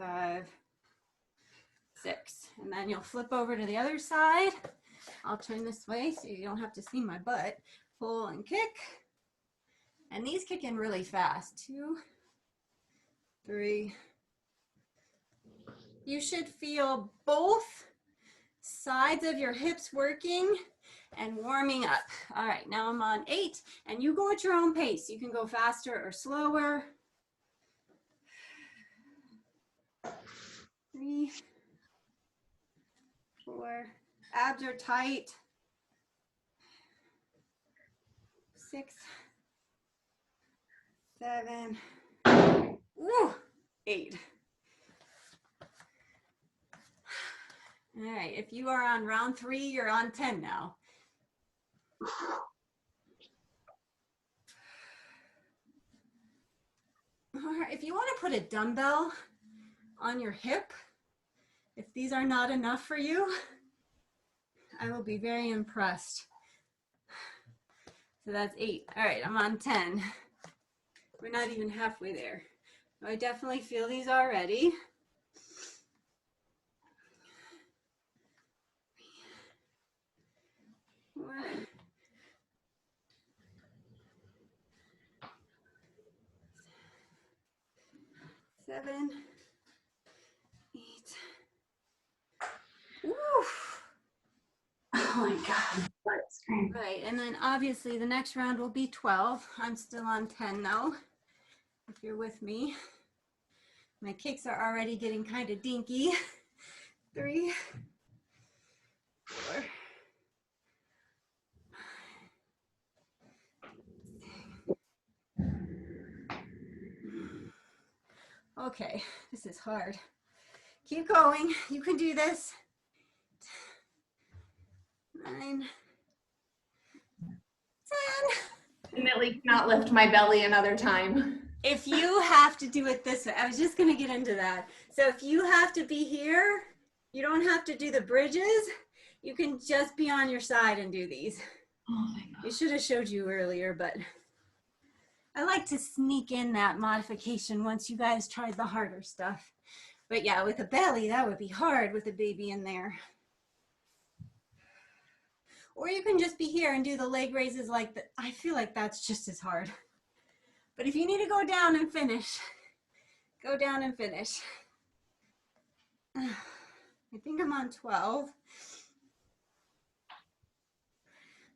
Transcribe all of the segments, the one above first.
5, 6. And then you'll flip over to the other side. I'll turn this way so you don't have to see my butt. Pull and kick. And these kick in really fast. 2, 3. You should feel both sides of your hips working and warming up. All right, now I'm on 8, and you go at your own pace. You can go faster or slower. 3, 4. Abs are tight. 6, 7. Woo, 8. All right, if you are on round 3, you're on 10 now. All right, if you want to put a dumbbell on your hip, if these are not enough for you, I will be very impressed. So that's 8. All right, I'm on 10. We're not even halfway there. I definitely feel these already. 4, 7, 8. Woo. Oh my God. Right, and then obviously the next round will be 12. I'm still on 10 though, if you're with me. My kicks are already getting kind of dinky. 3, 4. Okay, this is hard. Keep going. You can do this. 9, 10. Definitely cannot lift my belly another time. If you have to do it this way, I was just going to get into that. So if you have to be here, you don't have to do the bridges. You can just be on your side and do these. Oh my God. I should have showed you earlier, but I like to sneak in that modification once you guys tried the harder stuff. But yeah, with a belly, that would be hard with a baby in there. Or you can just be here and do the leg raises like that. I feel like that's just as hard. But if you need to go down and finish, go down and finish. I think I'm on 12.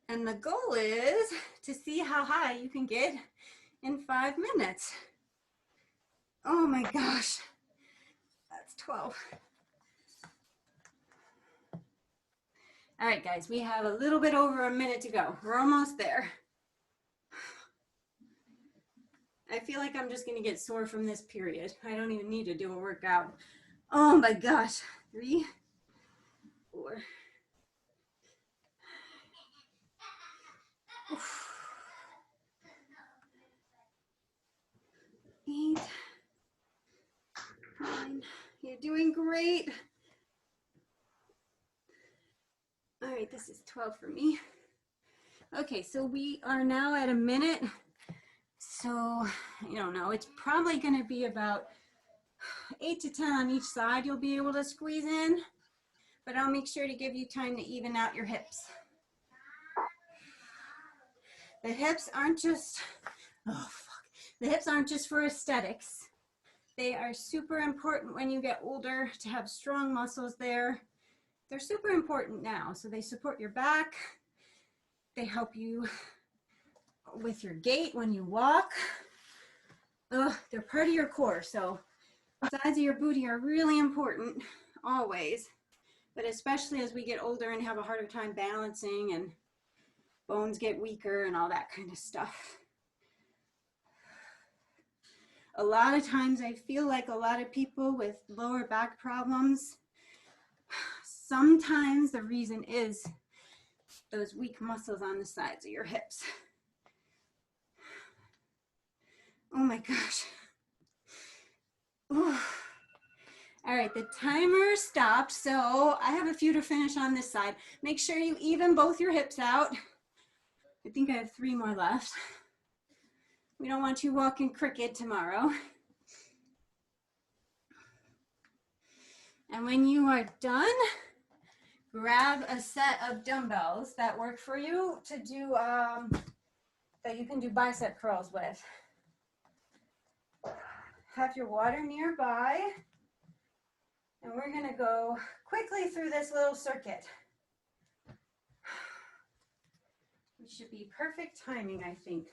And the goal is to see how high you can get in 5 minutes. Oh my gosh, that's 12. All right, guys, we have a little bit over a minute to go. We're almost there. I feel like I'm just gonna get sore from this period. I don't even need to do a workout. Oh my gosh. 3, 4. 8, 9. You're doing great. All right, this is 12 for me. Okay, so we are now at a minute. So, I don't know, it's probably gonna be about 8 to 10 on each side you'll be able to squeeze in, but I'll make sure to give you time to even out your hips. The hips aren't just, the hips aren't just for aesthetics. They are super important when you get older to have strong muscles there. They're super important now. So they support your back. They help you with your gait when you walk. They're part of your core. So sides of your booty are really important always, but especially as we get older and have a harder time balancing and bones get weaker and all that kind of stuff. A lot of times I feel like a lot of people with lower back problems, sometimes the reason is those weak muscles on the sides of your hips. Oh my gosh. Ooh. All right, the timer stopped, so I have a few to finish on this side. Make sure you even both your hips out. I think I have 3 more left. We don't want you walking cricket tomorrow. And when you are done, grab a set of dumbbells that work for you to do, that you can do bicep curls with. Have your water nearby. And we're gonna go quickly through this little circuit. It should be perfect timing, I think.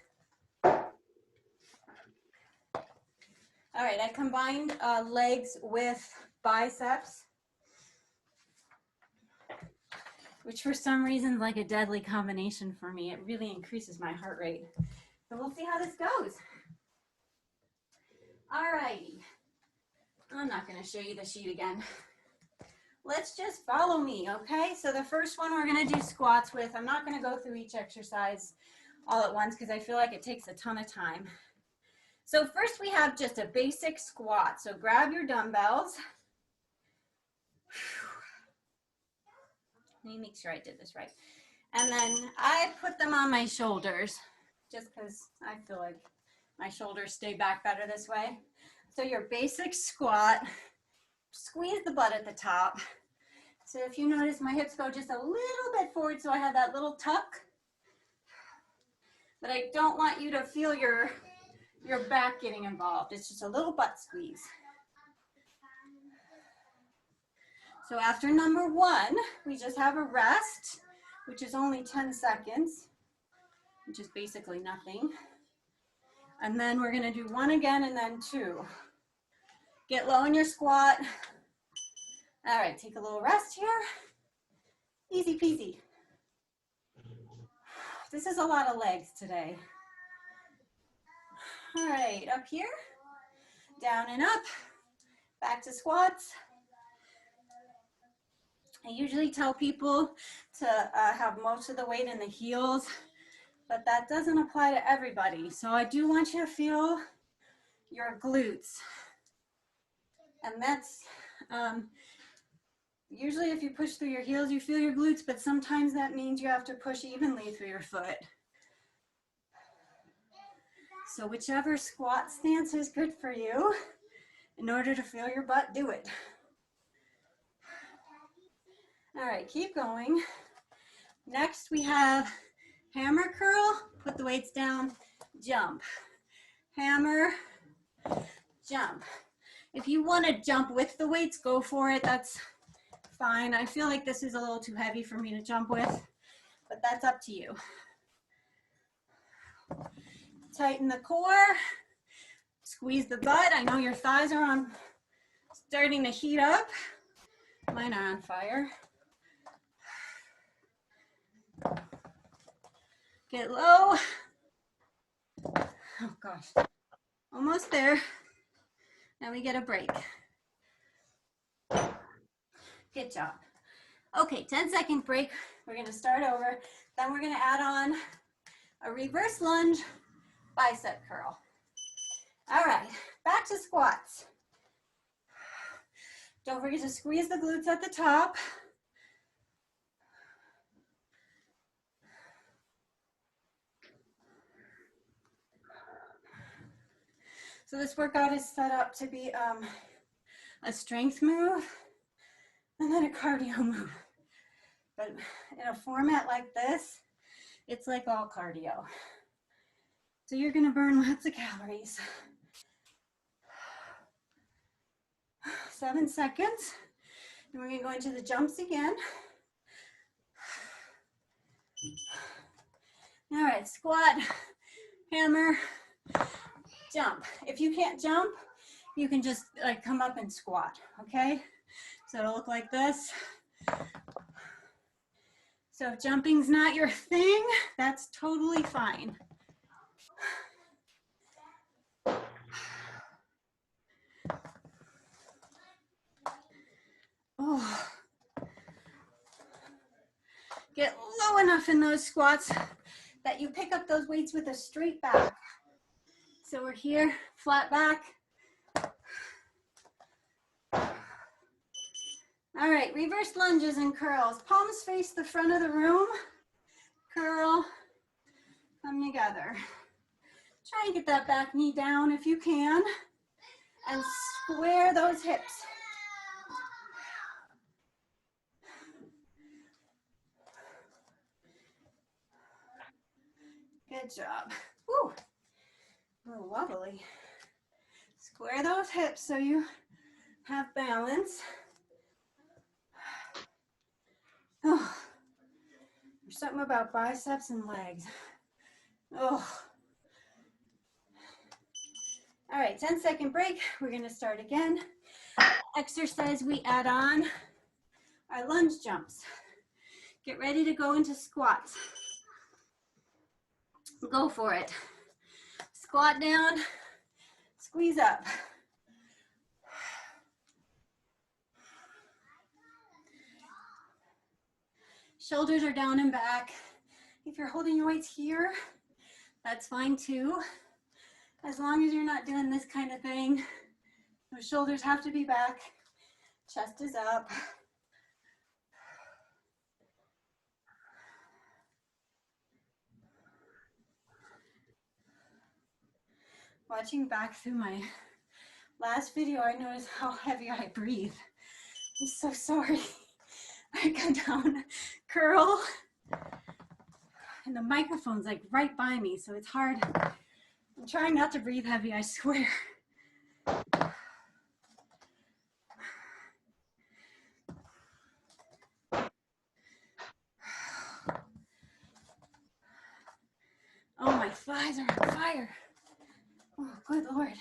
All right, I combined legs with biceps, which for some reason is like a deadly combination for me. It really increases my heart rate. So we'll see how this goes. All righty. I'm not gonna show you the sheet again. Let's just follow me, okay? So the first one we're gonna do squats with. I'm not gonna go through each exercise all at once because I feel like it takes a ton of time. So first we have just a basic squat. So grab your dumbbells. Let me make sure I did this right. And then I put them on my shoulders just because I feel like my shoulders stay back better this way. So your basic squat, squeeze the butt at the top. So if you notice, my hips go just a little bit forward, so I have that little tuck. But I don't want you to feel your back getting involved. It's just a little butt squeeze. So after number one, we just have a rest, which is only 10 seconds, which is basically nothing. And then we're gonna do one again and then two. Get low in your squat. All right, take a little rest here. Easy peasy. This is a lot of legs today. All right, up here, down and up, back to squats. I usually tell people to have most of the weight in the heels, but that doesn't apply to everybody. So I do want you to feel your glutes. And that's, usually if you push through your heels, you feel your glutes, but sometimes that means you have to push evenly through your foot. So whichever squat stance is good for you, in order to feel your butt, do it. All right, keep going. Next we have hammer curl, put the weights down, jump. Hammer, jump. If you want to jump with the weights, go for it, that's fine. I feel like this is a little too heavy for me to jump with, but that's up to you. Tighten the core, squeeze the butt. I know your thighs are starting to heat up. Mine are on fire. Get low. Oh gosh, almost there. Now we get a break. Good job. Okay, 10-second break. We're gonna start over. Then we're gonna add on a reverse lunge, bicep curl. All right, back to squats. Don't forget to squeeze the glutes at the top. So this workout is set up to be a strength move and then a cardio move. But in a format like this, it's like all cardio. So you're gonna burn lots of calories. 7 seconds. And we're gonna go into the jumps again. All right, squat, hammer, jump. If you can't jump, you can just like come up and squat, okay? So it'll look like this. So if jumping's not your thing, that's totally fine. Oh. Get low enough in those squats that you pick up those weights with a straight back. So we're here, flat back. All right, reverse lunges and curls. Palms face the front of the room. Curl, come together. Try and get that back knee down if you can. And square those hips. Good job. Woo. A little wobbly. Square those hips so you have balance. Oh, there's something about biceps and legs. Oh. All right, 10-second break. We're gonna start again. Exercise, we add on our lunge jumps. Get ready to go into squats. Go for it. Squat down, squeeze up. Shoulders are down and back. If you're holding your weights here, that's fine too. As long as you're not doing this kind of thing, those shoulders have to be back, chest is up. Watching back through my last video, I noticed how heavy I breathe. I'm so sorry. I go down, curl, and the microphone's like right by me, so it's hard. I'm trying not to breathe heavy, I swear. Oh, my thighs are on fire. Oh, good Lord.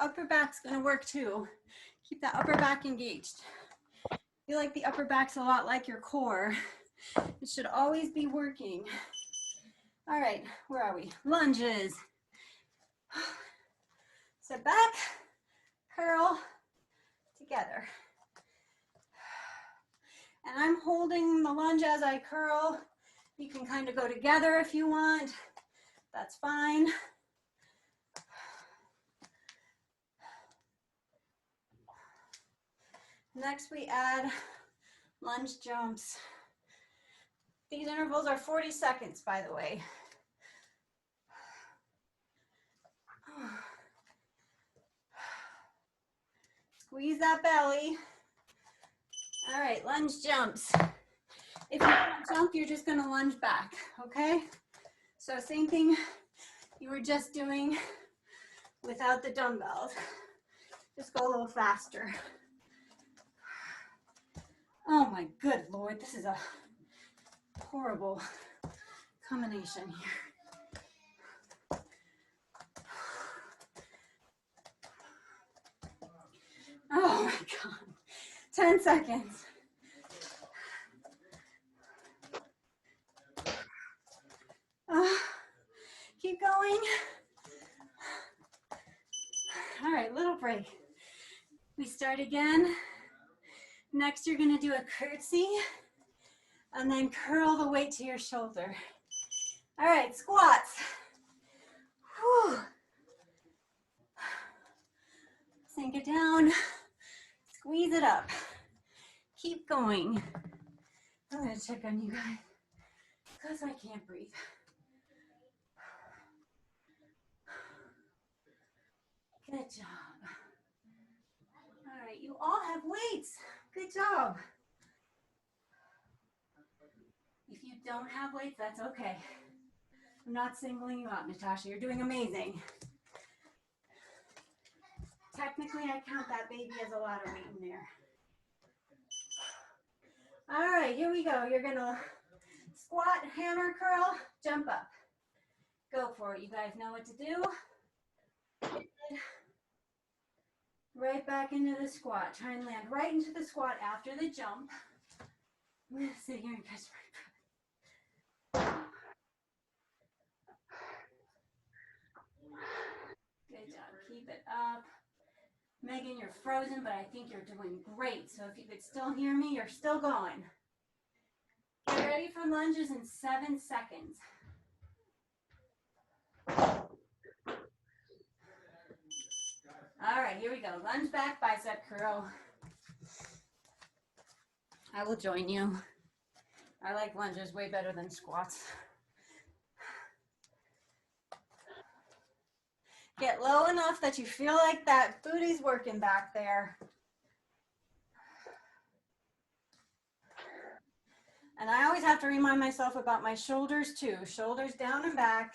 Upper back's gonna work too. Keep that upper back engaged. Feel like the upper back's a lot like your core. It should always be working. All right, where are we? Lunges. Sit back, curl, together. And I'm holding the lunge as I curl. You can kind of go together if you want. That's fine. Next, we add lunge jumps. These intervals are 40 seconds, by the way. Squeeze that belly. All right, lunge jumps. If you don't jump, you're just gonna lunge back, okay? So same thing you were just doing without the dumbbells. Just go a little faster. Oh my good Lord, this is a horrible combination here. Oh my God, 10 seconds. Keep going. All right, little break. We start again. Next, you're gonna do a curtsy and then curl the weight to your shoulder. All right, squats. Whew. Sink it down, squeeze it up. Keep going. I'm gonna check on you guys because I can't breathe. Good job. All right, you all have weights. Good job. If you don't have weights, that's okay. I'm not singling you out, Natasha. You're doing amazing. Technically, I count that baby as a lot of weight in there. All right, here we go. You're gonna squat, hammer, curl, jump up. Go for it. You guys know what to do. Right back into the squat. Try and land right into the squat after the jump. I'm gonna sit here and catch my breath. Good job. Keep it up. Megan, you're frozen, but I think you're doing great. So if you could still hear me, you're still going. Get ready for lunges in 7 seconds. All right, here we go. Lunge back, bicep curl. I will join you. I like lunges way better than squats. Get low enough that you feel like that booty's working back there. And I always have to remind myself about my shoulders too. Shoulders down and back.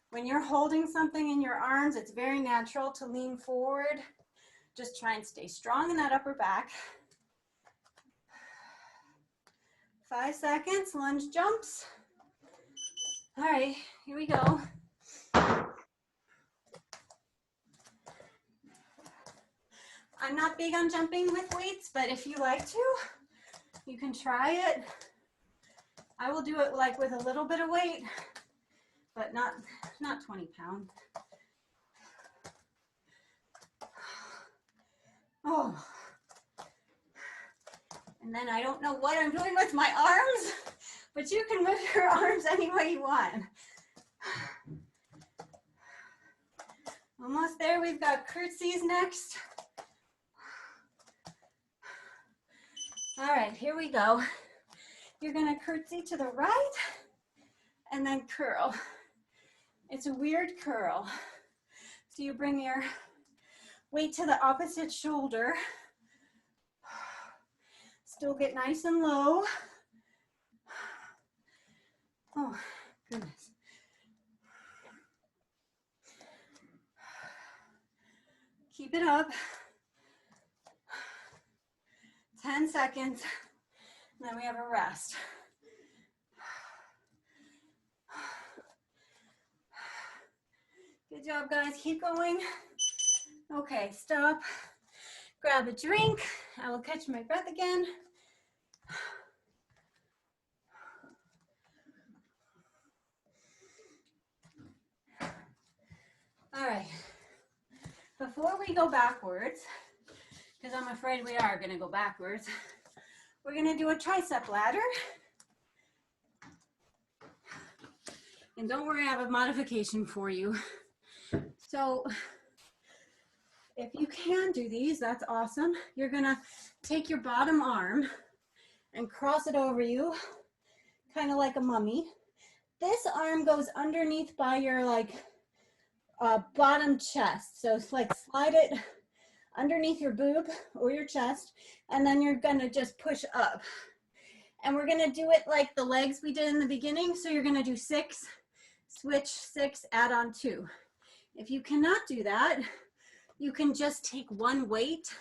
When you're holding something in your arms, it's very natural to lean forward. Just try and stay strong in that upper back. 5 seconds, lunge jumps. All right, here we go. I'm not big on jumping with weights, but if you like to, you can try it. I will do it like with a little bit of weight, but not 20 pounds. Oh. And then I don't know what I'm doing with my arms, but you can move your arms any way you want. Almost there, we've got curtsies next. All right, here we go. You're gonna curtsy to the right and then curl. It's a weird curl. So you bring your weight to the opposite shoulder. Still get nice and low. Oh, goodness. Keep it up. 10 seconds, and then we have a rest. Good job, guys. Keep going. Okay, stop. Grab a drink. I will catch my breath again. All right. Before we go backwards, because I'm afraid we are going to go backwards, we're going to do a tricep ladder. And don't worry, I have a modification for you. So if you can do these, that's awesome. You're going to take your bottom arm and cross it over you, kind of like a mummy. This arm goes underneath by your bottom chest. So it's like slide it underneath your boob or your chest, and then you're gonna just push up. And we're gonna do it like the legs we did in the beginning. So you're gonna do 6, switch 6, add on 2. If you cannot do that, you can just take one weight.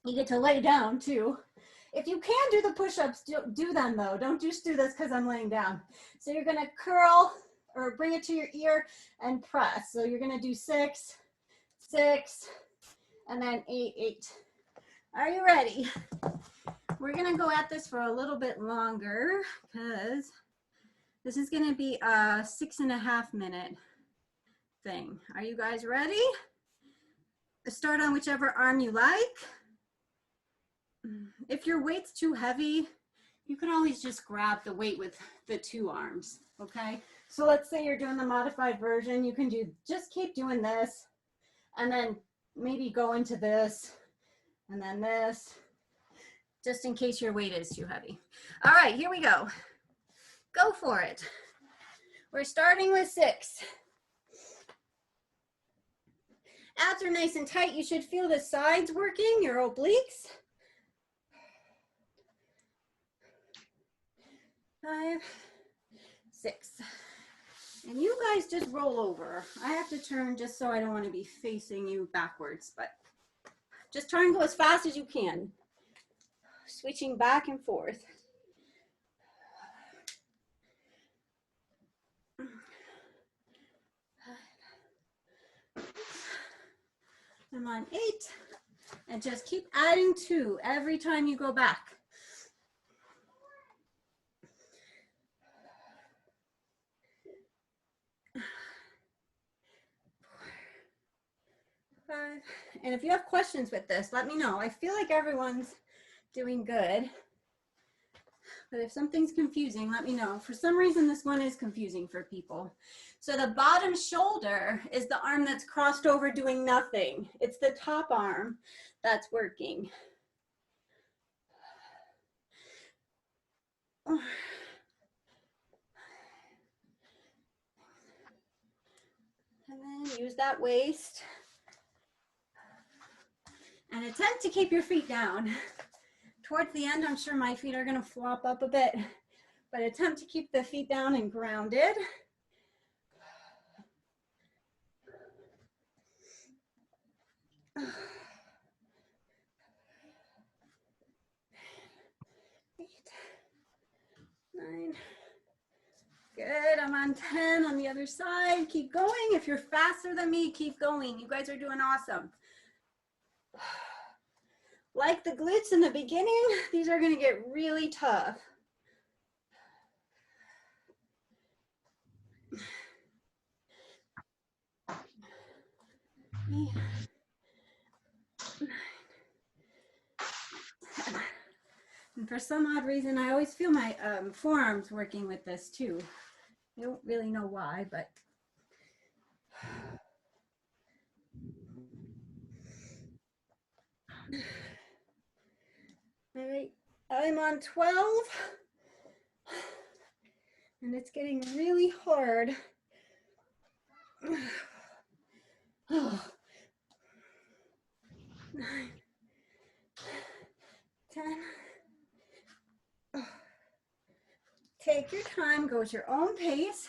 You get to lay down too. If you can do the push-ups, do them though. Don't just do this because I'm laying down. So you're gonna curl or bring it to your ear and press. So you're gonna do 6, 6, and then 8, 8. Are you ready? We're gonna go at this for a little bit longer because this is gonna be a 6.5 minute thing. Are you guys ready? Start on whichever arm you like. If your weight's too heavy, you can always just grab the weight with the 2 arms, okay? So let's say you're doing the modified version, you can just keep doing this, and then maybe go into this, and then this, just in case your weight is too heavy. All right, here we go. Go for it. We're starting with 6. Abs are nice and tight. You should feel the sides working, your obliques. 5, 6. And you guys just roll over. I have to turn just so I don't want to be facing you backwards, but just try and go as fast as you can. Switching back and forth. I'm on 8. And just keep adding 2 every time you go back. 5. And if you have questions with this, let me know. I feel like everyone's doing good. But if something's confusing, let me know. For some reason, this one is confusing for people. So the bottom shoulder is the arm that's crossed over doing nothing. It's the top arm that's working. And then use that waist. And attempt to keep your feet down Towards the end, I'm sure my feet are gonna flop up a bit, but attempt to keep the feet down and grounded. Eight, 9. Good, I'm on 10 on the other side. Keep going. If you're faster than me, keep going. You guys are doing awesome. Like the glutes in the beginning, these are gonna get really tough. And for some odd reason, I always feel my forearms working with this too. I don't really know why, but. All right, I'm on 12. And it's getting really hard. 9, 10. Take your time, go at your own pace.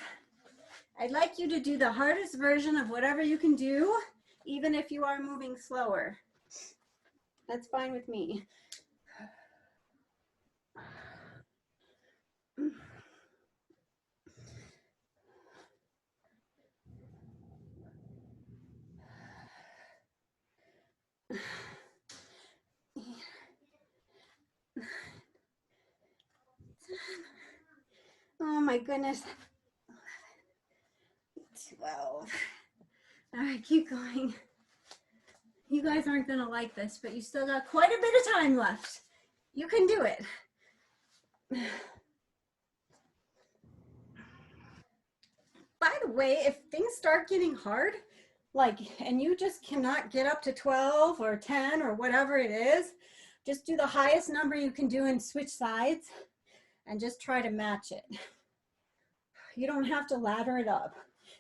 I'd like you to do the hardest version of whatever you can do, even if you are moving slower. That's fine with me. Oh my goodness. 12. All right, keep going. You guys aren't gonna like this, but you still got quite a bit of time left. You can do it. By the way, if things start getting hard, and you just cannot get up to 12 or 10 or whatever it is, just do the highest number you can do and switch sides and just try to match it. You don't have to ladder it up.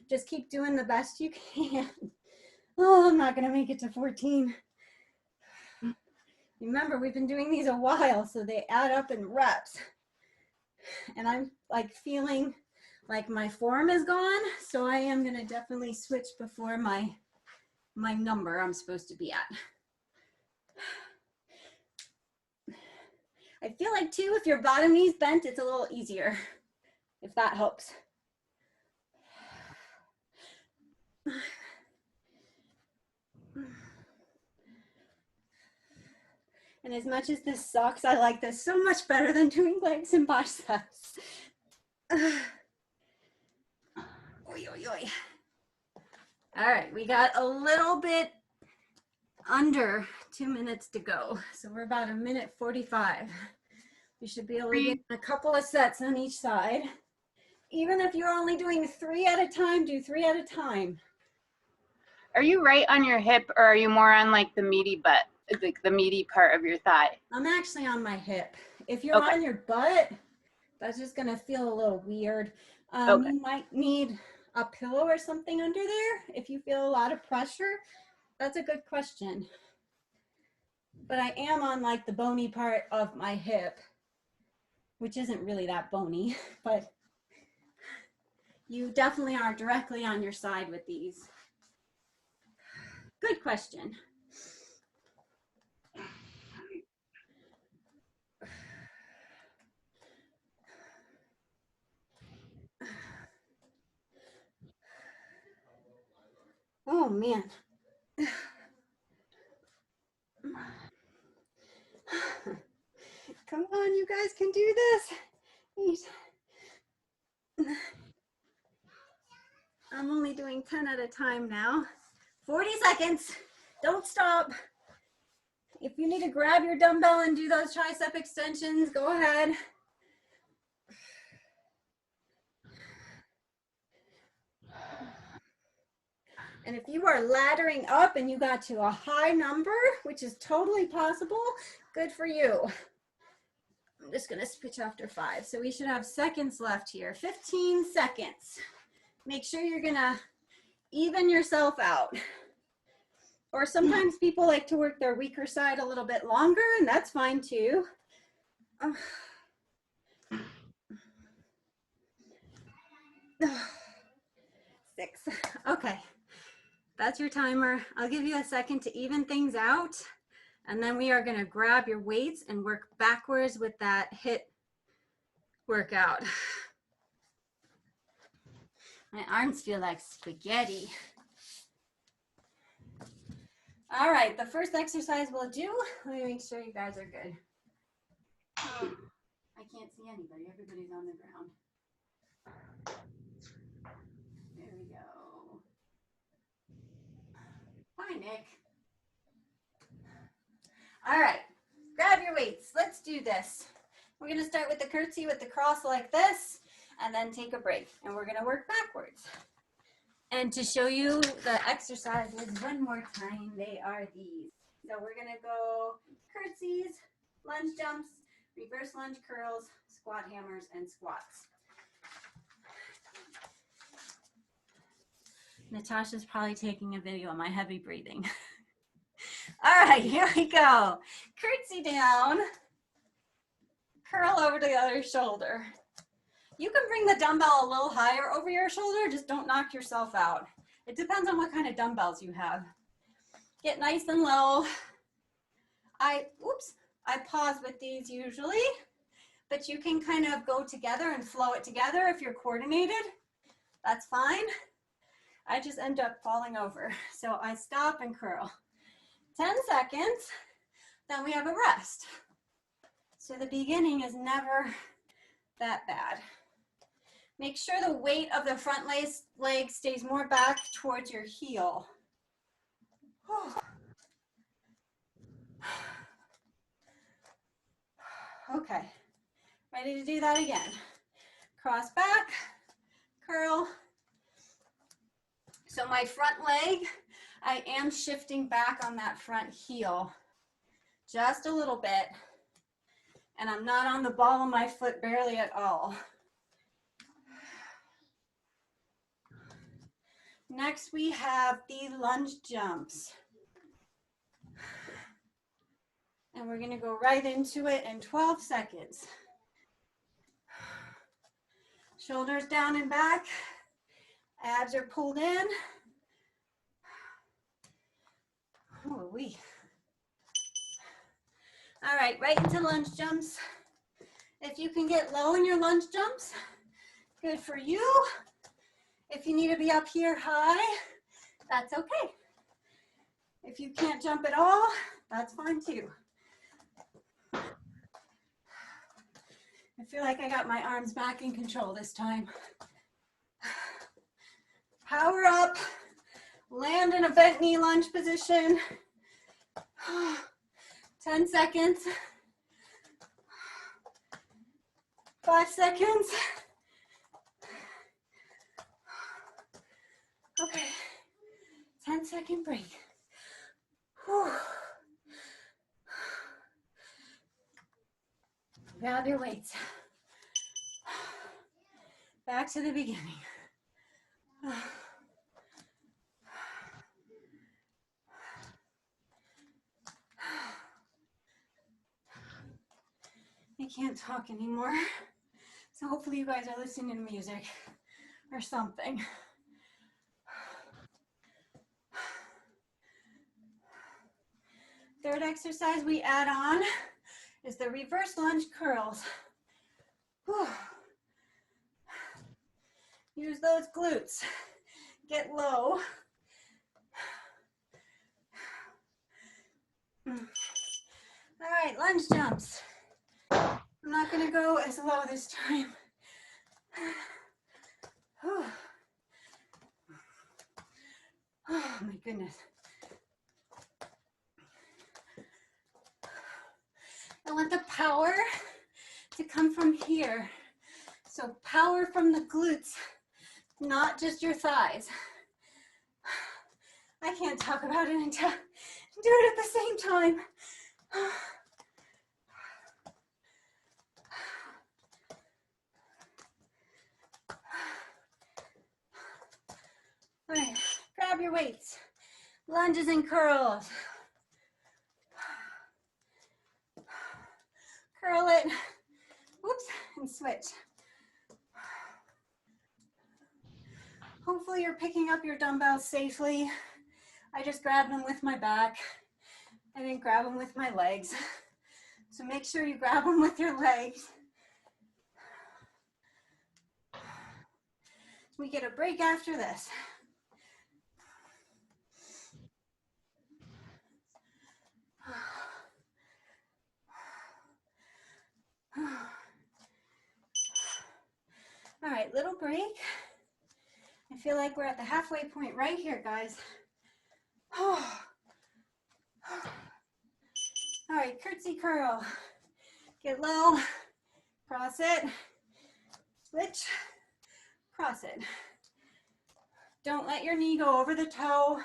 Just keep doing the best you can. Oh, I'm not gonna make it to 14. Remember, we've been doing these a while, so they add up in reps. And I'm like feeling like my form is gone, so I am gonna definitely switch before my number I'm supposed to be at. I feel like too, if your bottom knee's bent, it's a little easier, if that helps. And as much as this sucks, I like this so much better than doing legs and biceps. Oy, oy, oy. All right, we got a little bit under 2 minutes to go. So we're about 1:45. You should be able to get a couple of sets on each side. Even if you're only doing 3 at a time, do 3 at a time. Are you right on your hip, or are you more on like the meaty butt, like the meaty part of your thigh? I'm actually on my hip. If you're on your butt, that's just gonna feel a little weird. You might need a pillow or something under there if you feel a lot of pressure. That's a good question. But I am on like the bony part of my hip, which isn't really that bony, but you definitely are directly on your side with these. Good question. Oh man. Come on, you guys can do this. I'm only doing 10 at a time now. 40 seconds. Don't stop. If you need to grab your dumbbell and do those tricep extensions, go ahead. And if you are laddering up and you got to a high number, which is totally possible, good for you. I'm just gonna switch after 5. So we should have seconds left here. 15 seconds. Make sure you're gonna even yourself out. Or sometimes people like to work their weaker side a little bit longer, and that's fine too. Ugh. 6. Okay, that's your timer. I'll give you a second to even things out, and then we are going to grab your weights and work backwards with that HIIT workout. My arms feel like spaghetti. All right, the first exercise we'll do, let me make sure you guys are good. I can't see anybody. Everybody's on the ground. There we go. Hi, Nick. All right, grab your weights. Let's do this. We're going to start with the curtsy with the cross like this, and then take a break. And we're going to work backwards. And to show you the exercises one more time, they are these. So we're going to go curtsies, lunge jumps, reverse lunge curls, squat hammers, and squats. Natasha's probably taking a video of my heavy breathing. All right, here we go. Curtsy down, curl over to the other shoulder. You can bring the dumbbell a little higher over your shoulder, just don't knock yourself out. It depends on what kind of dumbbells you have. Get nice and low. I pause with these usually, but you can kind of go together and flow it together if you're coordinated. That's fine. I just end up falling over. So I stop and curl. 10 seconds, then we have a rest. So the beginning is never that bad. Make sure the weight of the front leg stays more back towards your heel. Okay, ready to do that again. Cross back, curl. So my front leg, I am shifting back on that front heel just a little bit, and I'm not on the ball of my foot barely at all. Next, we have the lunge jumps. And we're going to go right into it in 12 seconds. Shoulders down and back. Abs are pulled in. Ooh-wee. All right, into lunge jumps. If you can get low in your lunge jumps, good for you. If you need to be up here high, that's okay. If you can't jump at all, that's fine too. I feel like I got my arms back in control this time. Power up, land in a bent knee lunge position. 10 seconds. 5 seconds. Okay, 10-second break. Whew. Grab your weights. Back to the beginning. I can't talk anymore, so hopefully you guys are listening to music or something. Third exercise we add on is the reverse lunge curls. Whew. Use those glutes. Get low. All right, lunge jumps. I'm not going to go as low this time. Whew. Oh my goodness. I want the power to come from here. So power from the glutes, not just your thighs. I can't talk about it and do it at the same time. All right, grab your weights. Lunges and curls. Curl it. Oops, and switch. Hopefully you're picking up your dumbbells safely. I just grabbed them with my back. I didn't grab them with my legs. So make sure you grab them with your legs. We get a break after this. All right, little break. I feel like we're at the halfway point right here, guys. All right, curtsy curl. Get low, cross it, switch, cross it. Don't let your knee go over the toe.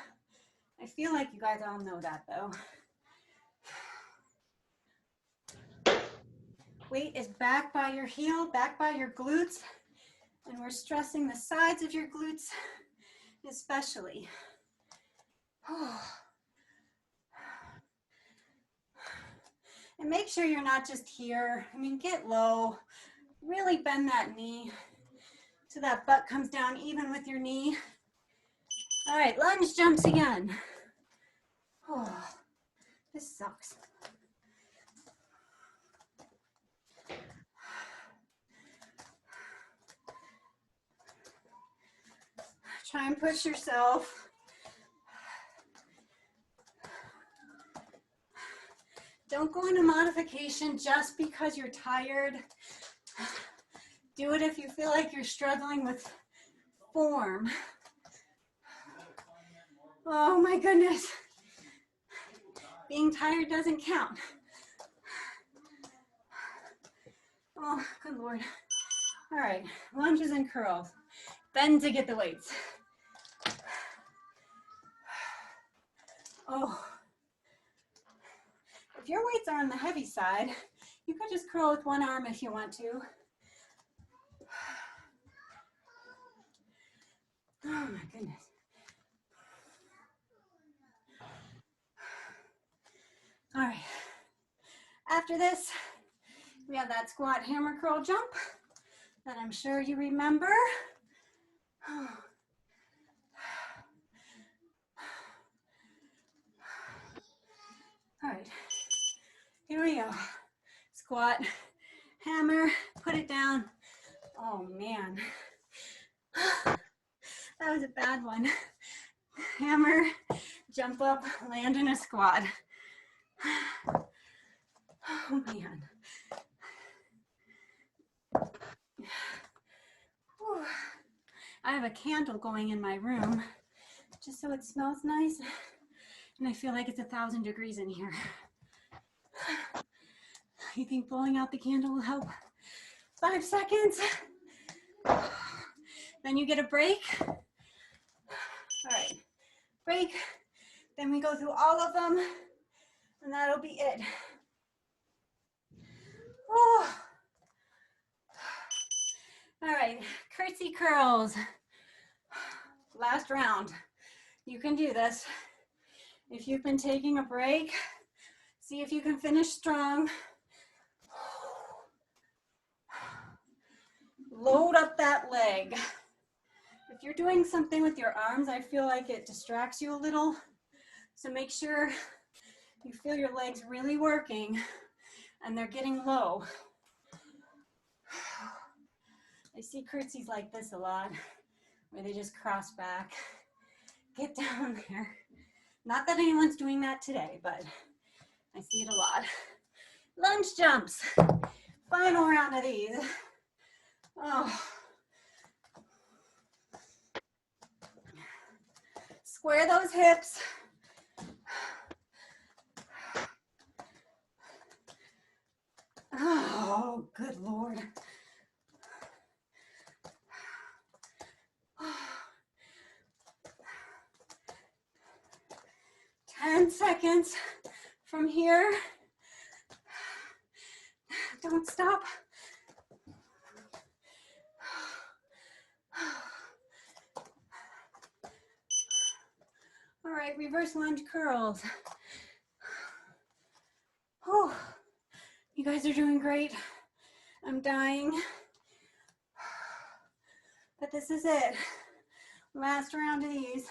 I feel like you guys all know that though. Weight is back by your heel, back by your glutes, and we're stressing the sides of your glutes especially. And make sure you're not just here. I mean, get low, really bend that knee so that butt comes down even with your knee. All right, lunge jumps again. Oh, this sucks. Try and push yourself. Don't go into modification just because you're tired. Do it if you feel like you're struggling with form. Oh my goodness. Being tired doesn't count. Oh, good Lord. All right, lunges and curls. Bend to get the weights. Oh. If your weights are on the heavy side, you could just curl with one arm if you want to. Oh my goodness. All right. After this, we have that squat hammer curl jump that I'm sure you remember. All right, here we go. Squat, hammer, put it down. Oh man, that was a bad one. Hammer, jump up, land in a squat. Oh man. Whew. I have a candle going in my room just so it smells nice, and I feel like it's 1,000 degrees in here. You think blowing out the candle will help? 5 seconds. Then you get a break. All right, break. Then we go through all of them, and that'll be it. Oh. All right, curtsy curls. Last round. You can do this. If you've been taking a break, see if you can finish strong. Load up that leg. If you're doing something with your arms, I feel like it distracts you a little. So make sure you feel your legs really working and they're getting low. I see curtsies like this a lot, where they just cross back. Get down there. Not that anyone's doing that today, but I see it a lot. Lunge jumps. Final round of these. Oh. Square those hips. Oh, good Lord. 10 seconds from here. Don't stop. All right, reverse lunge curls. Oh, you You guys are doing great. I'm dying. But this is it. Last round of these.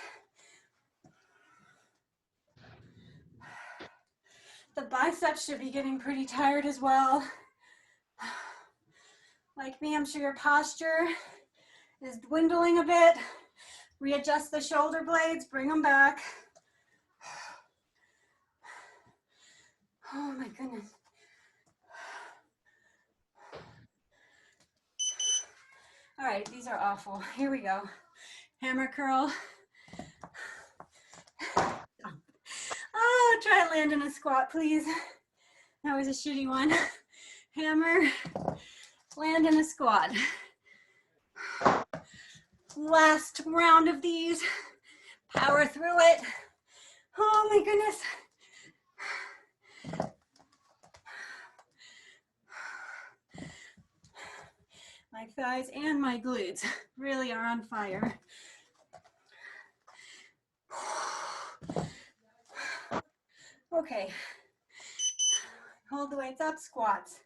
The biceps should be getting pretty tired as well. Like me, I'm sure your posture is dwindling a bit. Readjust the shoulder blades, bring them back. Oh my goodness. All right, these are awful. Here we go. Hammer curl. Oh, try and land in a squat, please. That was a shitty one. Hammer, land in a squat. Last round of these. Power through it. Oh my goodness. My thighs and my glutes really are on fire. Okay. Hold the weights up, squats.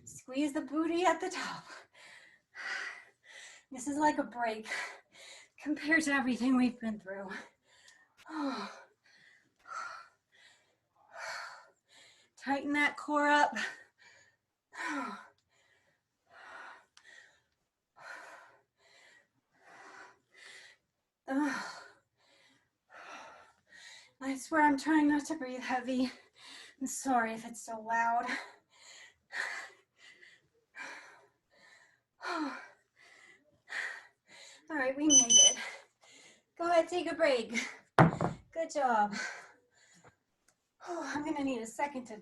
Squeeze the booty at the top. This is like a break compared to everything we've been through. Tighten that core up. I swear I'm trying not to breathe heavy. I'm sorry if it's so loud. All right, we made it. Go ahead, take a break. Good job. I'm gonna need a second to